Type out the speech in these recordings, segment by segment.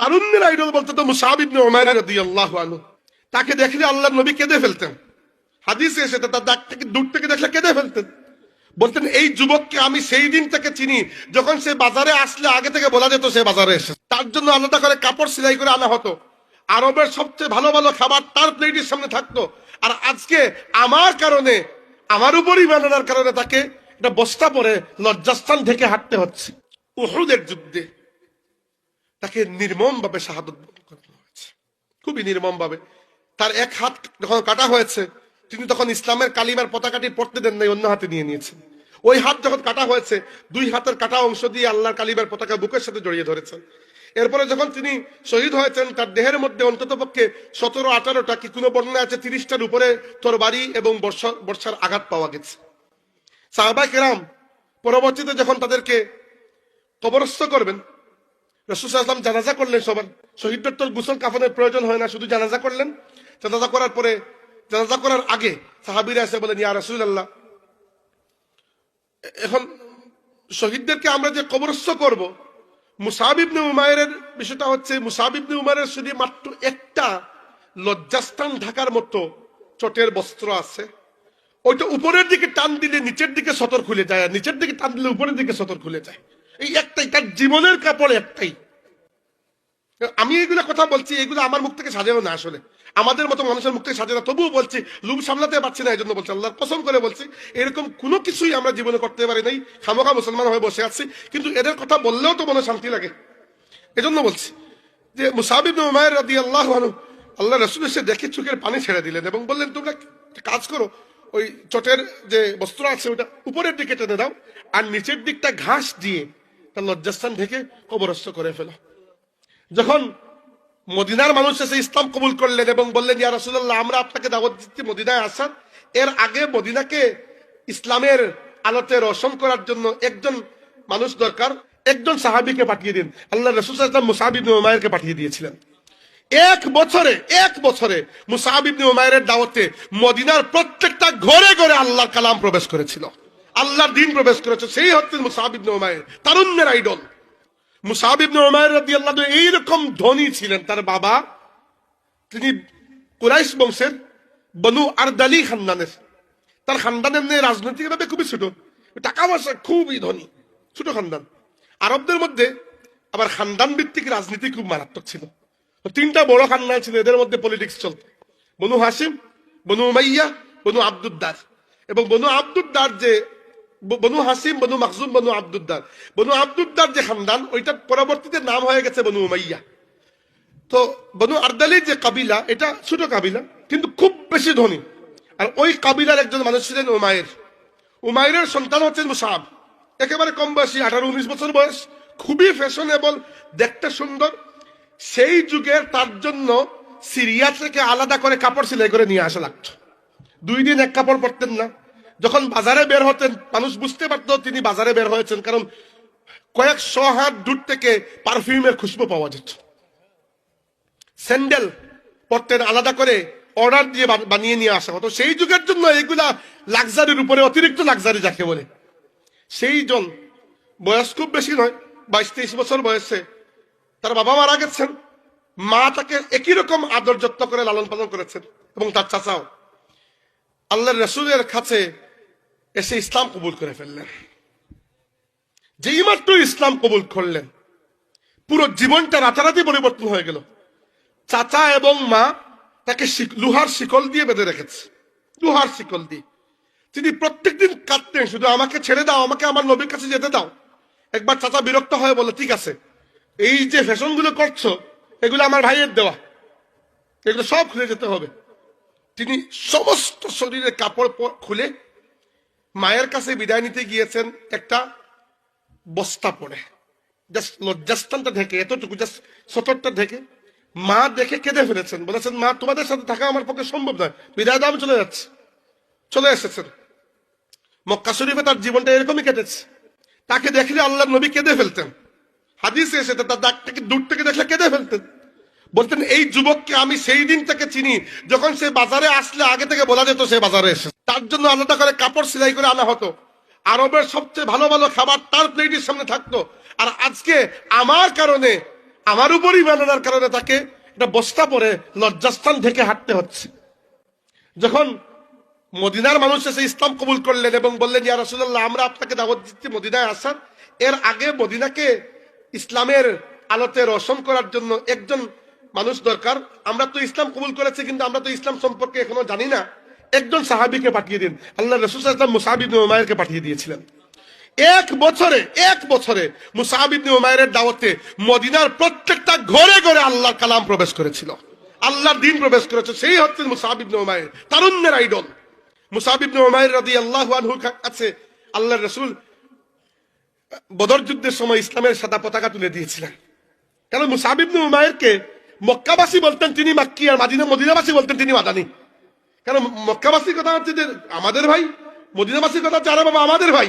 তারুণ্যের আইডল বলতে তো মুসআব ইবনে উমাইর রাদিয়াল্লাহু আনহু। তাকে দেখলে আল্লাহর নবী কেঁদে ফেলতেন। হাদিসে এসেছে তার দাগ থেকে দূর থেকে দেখলে কেঁদে ফেলতেন। বলতেন এই যুবককে আমি সেই দিন থেকে চিনি যখন সে বাজারে আসলে আগে থেকে বলা যেত সে বাজারে এসে। তার জন্য আলাদা করে কাপড় সেলাই করে আনা হতো। আরবের সবচেয়ে ভালো ভালো খাবার তার প্লেটের সামনে থাকতো। আর আজকে আমার কারণে, আমার উপর ঈমান আনার কারণে তাকে একটা বস্তা পরে লজ্জাস্থান থেকে হাঁটতে হচ্ছে। উহুদের যুদ্ধে তাকে নির্মম ভাবে শাহাদত করানো হয়েছে, খুবই নির্মম ভাবে। তার এক হাত যখন কাটা হয়েছে, তিনি তখন ইসলামের কালিমার পতাকাটি পড়তে দেন নাই, অন্য হাতে নিয়ে নিয়েছেন। ওই হাত যখন কাটা হয়েছে, দুই হাতের কাটা অংশ দিয়ে আল্লাহর কালিমার পতাকা বুকের সাথে জড়িয়ে ধরেছেন। এরপরে যখন তিনি শহীদ হয়েছেন, তার দেহের মধ্যে অন্তত পক্ষে 17-18টা, কি কোনো বর্ণনা আছে 30টার উপরে তরবারি এবং বর্ষার আঘাত পাওয়া গেছে। সাহাবা কেরাম পরবর্তীতে যখন তাদেরকে কবরস্থ করবেন, রাসূল সাল্লাল্লাহু আলাইহি ওয়াসাল্লাম জানাজা করলেন সবার। শহীদদের তো গোসল কাফনের প্রয়োজন হয় না, শুধু জানাজা করলেন। জানাজা করার পরে, জানাজা করার আগে সাহাবীরা এসে বলেন, ইয়া রাসূলুল্লাহ, এখন শহীদদেরকে আমরা যে কবরস্থ করব, মুসআব ইবনে উমাইরের বিষয়টা হচ্ছে, মুসআব ইবনে উমাইরের শুধু মাত্র একটা লজ্জাস্থান ঢাকার মতো চটের বস্ত্র আছে। ওইটা উপরের দিকে টান দিলে নিচের দিকে সতর খুলে যায়, আর নিচের দিকে টান দিলে উপরের দিকে সতর খুলে যায়। এই একটাই তার জীবনের কাপড়, একটাই। আমি এগুলো কথা বলছি, এগুলো আমার মুখ থেকে সাজানো না, আসলে আমাদের মতো মানুষের মুখ থেকে সাজে না। তবুও বলছি, লুম সামলাতে পারছি না, এই জন্য বলছি, আল্লাহর কসম করে বলছি, এরকম কোনো কিছুই আমরা জীবনে করতে পারি নাই। খামোখা মুসলমান হয়ে বসে আছি, কিন্তু এদের কথা বললেও তো মনে শান্তি লাগে। এজন্য বলছি যে মুসআব ইবনে উমাইর রাদিয়াল্লাহু আনহু আল্লাহ রাসূল এসে দেখে চোখের পানি ছেড়ে দিলেন এবং বললেন, তোমরা কাজ করো, ওই চটের যে বস্ত্র আছে ওটা উপরের দিকে টেনে দাও, আর নিচের দিকটা ঘাস দিয়ে তার লজ্জাস্থান ঢেকে কবরস্থ করে ফেলো। যখন মদিনার মানুষ এসে ইসলাম কবুল করলেন এবং বললেন, ইয়া রাসূলুল্লাহ, আমরা আপনাকে দাওয়াত দিচ্ছি মদিনায় আসার। এর আগে মদিনাকে ইসলামের আলোতে রোশন করার জন্য একজন মানুষ দরকার, একজন সাহাবীকে পাঠিয়ে দিন। আল্লাহ রাসূল সাল্লাল্লাহু আলাইহি ওয়াসাল্লাম মুসআব ইবনে উমাইরকে পাঠিয়ে দিয়েছিলেন। এক বছরে মুসআব ইবনে উমাইরের দাওয়াতে মদিনার প্রত্যেকটা ঘরে ঘরে আল্লাহর কালাম প্রবেশ করেছিল, আল্লাহর দ্বীন প্রবেশ করেছে। সেই হচ্ছেন মুসআব ইবনে উমাইর, তারুণ্যের আইডল। মুসআব ইবনে উমাইর রাদিয়াল্লাহু আনহু এইরকম ধনী ছিলেন। তার বাবা, তিনি কুরাইশ বংশের বনু আরদালি খানদানের। তার খানদানের নিয়ে রাজনৈতিকভাবে খুবই ছোট, টাকা পয়সা খুবই ধনী, ছোট খানদান। আরবদের মধ্যে আবার খানদান ভিত্তিক রাজনীতি খুব মারাত্মক ছিল। তিনটা বড় খানদান ছিল, এদের মধ্যে পলিটিক্স চলত। বনু হাশিম, বনু উমাইয়া, বনু আব্দুদ্দার। এবং বনু আব্দুদ্দার যে বনু হাসিম, বনু মাখজুম, বনু আব্দুদ্দার, বনু আব্দুদ্দার যে খানদান, ওইটার পরবর্তীতে নাম হয়ে গেছে বনু উমাইয়া। তো বনু আরদালি যে কাবিলা, এটা ছোট কাবিলা কিন্তু খুব বেশি ধনী। আর ওই কাবিলার একজন মানুষ ছিলেন উমাইর। উমাইরের সন্তান হচ্ছেন মুসআব, একেবারে কম বয়সী, 18-19 বছর বয়স, খুবই ফ্যাশনেবল, দেখতে সুন্দর। সেই যুগের তার জন্য সিরিয়া থেকে আলাদা করে কাপড় সেলাই করে নিয়ে আসা লাগতো। 2 দিন এক কাপড় পরতেন না। যখন বাজারে বের হতেন, মানুষ বুঝতে পারতো তিনি বাজারে বের হয়েছেন, কারণ কয়েকশো হাত দূর থেকে পারফিউমের খুশবু পাওয়া যেত। স্যান্ডেল পরতেন, আলাদা করে অর্ডার দিয়ে বানিয়ে নিয়ে আসা হতো। সেই যুগের জন্য এইগুলা লাক্সারির উপরে অতিরিক্ত লাক্সারি যাকে বলে। সেই জন বয়স খুব বেশি নয়, 22-23 বছর বয়সে তার বাবা মারা গেছেন। মা তাকে একই রকম আদর যত্ন করে লালন পালন করেছেন, এবং তার চাচাও আল্লাহর রাসূলের কাছে এসে ইসলাম কবুল করে ফেললেন। যেই মাত্র ইসলাম কবুল করলেন, পুরো জীবনটা রাতারাতি পরিবর্তন হয়ে গেল। চাচা এবং মা তাকে লোহার শিকল দিয়ে বেঁধে রেখেছে, লোহার শিকল দিয়ে। তিনি প্রত্যেকদিন কাঁদতেন, শুধু আমাকে ছেড়ে দাও, আমাকে আমার নবীর কাছে যেতে দাও। একবার চাচা বিরক্ত হয়ে বলে, ঠিক আছে, এই যে ফ্যাশন গুলো করছো, এগুলো আমার ভাইয়ের দেওয়া, এগুলো সব খুলে যেতে হবে। তিনি সমস্ত শরীরের কাপড় খুলে মায়ের কাছে বিদায় নিতে গিয়েছেন একটা বস্তা পরে, জাস্ট লজ্জাস্থানটা ঢেকে, এতটুকু জাস্ট সতরটা ঢেকে। মা দেখে কেঁদে ফেলেছেন, বলেছেন, মা, তোমাদের সাথে থাকা আমার পক্ষে সম্ভব নয়, বিদায় দাও, আমি চলে যাচ্ছি। চলে এসেছেন। মক্কা শরীফে তার জীবনটা এরকমই কেটেছে। তাকে দেখলে আল্লাহর নবী কেঁদে ফেলতেন। হাদিসে এসেছে তার দাগ থেকে দূর থেকে দেখলে কেঁদে ফেলতেন। বলতেন এই যুবককে আমি সেই দিন থেকে চিনি যখন সে বাজারে আসলে আগে থেকে বলা যেত সে বাজারে এসে। তার জন্য আলাদা করে কাপড় সেলাই করে আনা হতো। আরবের সবচেয়ে ভালো ভালো খাবার তার প্লেটের সামনে থাকতো। আর আজকে আমার কারণে, আমার উপর ঈমান আনার কারণে তাকে একটা বস্তা পরে লজ্জাস্থান ঢেকে হাঁটতে হচ্ছে। যখন মদিনার মানুষ এসে ইসলাম কবুল করলেন এবং বললেন, ইয়া রাসূলুল্লাহ, আমরা আপনাকে দাওয়াত দিচ্ছি মদিনায় আসার, এর আগে মদিনাকে ইসলামের আলোতে রোশন করার জন্য একজন মানুষ দরকার। আমরা তো ইসলাম কবুল করেছি, কিন্তু আমরা তো ইসলাম সম্পর্কে এখনো জানি না, একজন সাহাবীকে পাঠিয়ে দিন। আল্লাহ রাসূল সাল্লাল্লাহু আলাইহি ওয়াসাল্লাম মুসআব ইবনে উমাইরকে পাঠিয়ে দিয়েছিলেন। এক বছরে মুসআব ইবনে উমাইরের দাওয়াতে মদিনার প্রত্যেকটা ঘরে ঘরে আল্লাহর কালাম প্রবেশ করেছিল, আল্লাহর দ্বীন প্রবেশ করেছে। সেই হচ্ছেন মুসআব ইবনে উমাইর, তারুণ্যের আইডল। মুসআব ইবনে উমাইর রাদিয়াল্লাহু আনহু কাছে আল্লাহর রাসূল বদর যুদ্ধের সময় ইসলামের সাদা পতাকা তুলে দিয়েছিলেন। কারণ মুসআব ইবনে উমাইরকে মক্কাবাসী বলতেন তিনি মাক্কি, আর মদিনাবাসী বলতেন তিনি মাদানী। কারণ মক্কাবাসীর কথা হচ্ছে যে আমাদের ভাই, মদিনাবাসীর কথা হচ্ছে আরে বাবা আমাদের ভাই,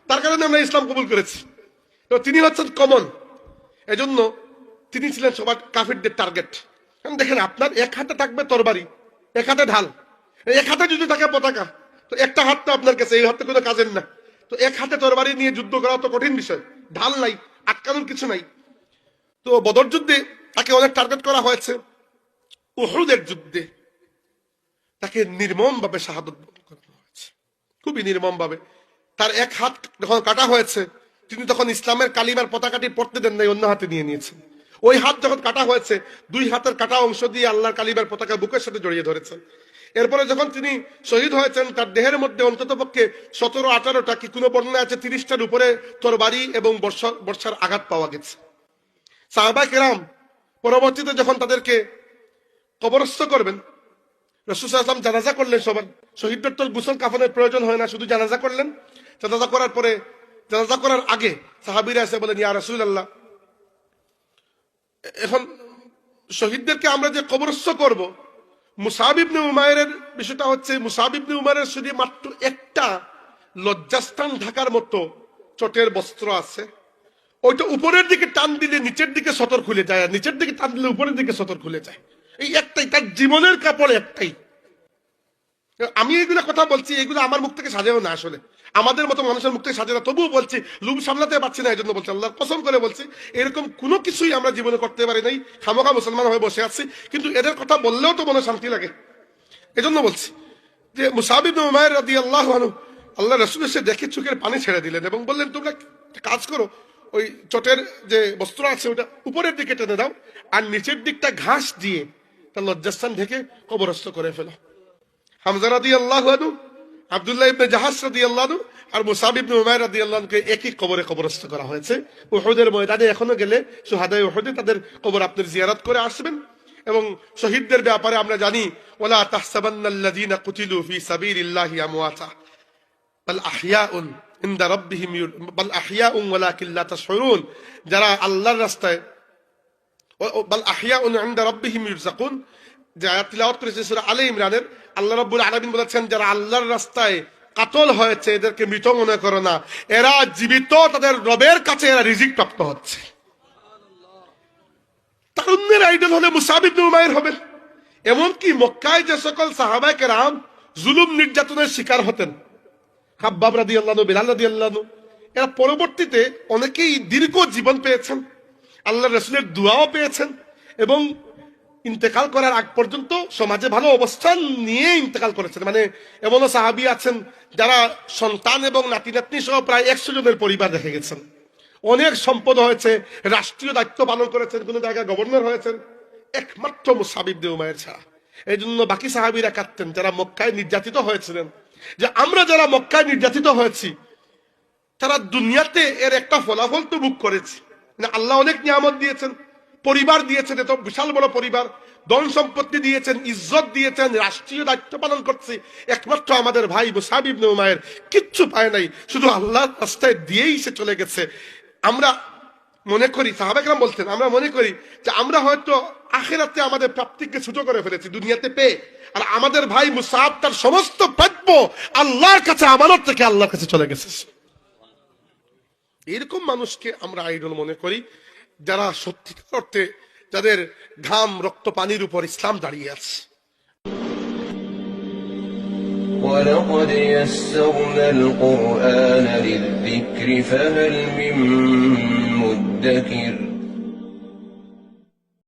তার কারণে আমরা ইসলাম কবুল করেছি। তো তিনি হচ্ছেন কমন, এজন্য তিনি ছিলেন সবার কাফিরদের টার্গেট। কারণ দেখেন, আপনার এক হাতে থাকবে তরবারি, এক হাতে ঢাল, এক হাতে যদি থাকে পতাকা, তো একটা হাত তো আপনার কাছে, এই হাতে কোনো কাজের না। তো এক হাতে তরবারি নিয়ে যুদ্ধ করা তো কঠিন বিষয়, ঢাল নাই, আটকানোর কিছু নাই। তো বদর যুদ্ধে তাকে অনেক টার্গেট করা হয়েছে। উহুদের যুদ্ধে তাকে নির্মম ভাবে শাহাদত বরণ করানো হয়েছে, খুবই নির্মম ভাবে। তার এক হাত যখন কাটা হয়েছে, তিনি তখন ইসলামের কালিমার পতাকাটি পড়তে দেন নাই, অন্য হাতে নিয়ে নিয়েছেন। ওই হাত যখন কাটা হয়েছে, দুই হাতের কাটা অংশ দিয়ে আল্লাহর কালিমার পতাকা বুকের সাথে জড়িয়ে ধরেছেন। এরপরে যখন তিনি শহীদ হয়েছেন, তার দেহের মধ্যে অন্তত পক্ষে 17-18টা, কি কোনো বর্ণনা আছে 30টার উপরে তরবারি এবং বর্ষার আঘাত পাওয়া গেছে। সাহাবায়ে কেরাম পরবর্তীতে যখন তাদেরকে কবরস্থ করবেন, রাসূল সাল্লাল্লাহু আলাইহি ওয়াসাল্লাম জানাজা করলেন সবার। শহীদদের তো গোসল কাফনের প্রয়োজন হয় না, শুধু জানাজা করলেন। জানাজা করার পরে, জানাজা করার আগে সাহাবীরা এসে বলেন, ইয়া রাসূলুল্লাহ, এখন শহীদদেরকে আমরা যে কবরস্থ করব, মুসআব ইবনে উমাইরের বিষয়টা হচ্ছে, মুসআব ইবনে উমাইরের শুধু মাত্র একটা লজ্জাস্থান ঢাকার মতো চটের বস্ত্র আছে, ওইটা উপরের দিকে টান দিলে নিচের দিকে সতর খুলে যায়, আর নিচের দিকে টান দিলে উপরের দিকে সতর খুলে যায়। এই একটাই তার জীবনের কাপড়, একটাই। আমি এগুলো কথা বলছি, এগুলো আমার মুখ থেকে সাজেও না, আসলে আমাদের মতো মানুষের মুখ থেকে সাজে না, তবুও বলছি, লুম সামলাতে পারছি না, এই জন্য বলছি, আল্লাহর কসম করে বলছি, এরকম কোনো কিছুই আমরা জীবনে করতে পারি নাই, খামোখা মুসলমান হয়ে বসে আছি। কিন্তু এদের কথা বললেও তো মনে শান্তি লাগে, এজন্য বলছি যে মুসআব ইবনে উমাইর রাদিয়াল্লাহু আনহু আল্লাহ রাসূল এসে দেখে চোখের পানি ছেড়ে দিলেন এবং বললেন, তোমরা কাজ করো, ওই চটের যে বস্ত্র আছে ওটা উপরের দিকে টেনে দাও, আর নিচের দিকটা ঘাস দিয়ে তার লজ্জাস্থান ঢেকে কবরস্থ করে ফেলো। হামজা রাদিয়াল্লাহু আনহু, আব্দুল্লাহ ইবনে জাহাশ রাদিয়াল্লাহু আনহু আর মুসআব ইবনে উমাইর রাদিয়াল্লাহু আনহুকে একই কবরে কবরস্থ করা হয়েছে। উহুদের ময়দানে এখনো গেলে শুহাদায়ে উহুদে তাদের কবর আপনি জিয়ারত করে আসবেন। এবং শহীদদের ব্যাপারে আমরা জানি, ওয়ালা তাহসাবান্নাল্লাযীনা কুতিলু ফি সাবিলিল্লাহি আমওয়াতা বাল আহইয়াউন ইনদা রাব্বিহিম বাল আহইয়াউন ওয়ালাকিন লা তাশউরুন, যারা আল্লাহর রাস্তায়, বাল আহইয়াউন ইনদা রাব্বিহিম ইরযাকুন, যে আয়াত তিলাওয়াত করেছে সূরা আলে ইমরানের, আল্লাহ রাব্বুল আলামিন বলেছেন, যারা আল্লাহর রাস্তায় কাতল হয়েছে এদেরকে মৃত মনে করো না, এরা জীবিত, তাদের রবের কাছে এরা রিজিক প্রাপ্ত হচ্ছে। তারুণ্যের আইডল হলে মুসআব ইবনে উমাইর হবেন। এমনকি মক্কায় যে সকল সাহাবায়ে কেরাম জুলুম নির্যাতনের শিকার হতেন, খাব্বাব রাদিয়াল্লাহু আনহু, বিলাল রাদিয়াল্লাহু আনহু, এরা পরবর্তীতে অনেকেই দীর্ঘ জীবন পেয়েছেন, আল্লাহর রাসূলের দুআও পেয়েছেন, এবং ইন্তেকাল করার আগ পর্যন্ত সমাজে ভালো অবস্থান নিয়ে ইন্তেকাল করেছেন। মানে এমনও সাহাবী আছেন যারা সন্তান এবং নাতি নাতনি সহ প্রায় 100 জনের পরিবার রেখে গেছেন, অনেক সম্পদ হয়েছে, রাষ্ট্রীয় দায়িত্ব পালন করেছেন, কোনো জায়গায় গভর্নর হয়েছেন, একমাত্র মুসআব ইবনে উমাইর ছাড়া। এই জন্য বাকি সাহাবীরা কাঁদতেন যারা মক্কায় নির্যাতিত হয়েছিলেন, যে আমরা যারা মক্কায় নির্যাতিত হয়েছি, তারা দুনিয়াতে এর একটা ফলাফল তো ভোগ করেছি। আল্লাহ অনেক নিয়ামত দিয়েছেন, পরিবার দিয়েছেন, এত বিশাল বড় পরিবার, ধন সম্পত্তি দিয়েছেন, ইজ্জত দিয়েছেন, রাষ্ট্রীয় দায়িত্ব পালন করছে, একমাত্র আমাদের ভাই মুসআব ইবনে উমাইর কিচ্ছু পায় নাই, শুধু আল্লাহর রাস্তায় দিয়েই সে চলে গেছে। আমরা মনে করি, সাহাবায়ে কেরাম বলতেন, আমরা মনে করি যে আমরা হয়তো আখিরাতে আমাদের প্রাপ্তিকে ছোট করে ফেলেছি দুনিয়াতে পেয়ে, আর আমাদের ভাই মুসআব তার সমস্ত প্রাপ্য আল্লাহর কাছে আমানত থেকে আল্লাহর কাছে চলে গেছে। এরকম মানুষকে আমরা আইডল মনে করি, যারা সত্যিকার অর্থে, যাদের ঘাম রক্ত পানির উপর ইসলাম দাঁড়িয়ে আছে। ولقد يسرنا القرآن للذكر فهل من مدكر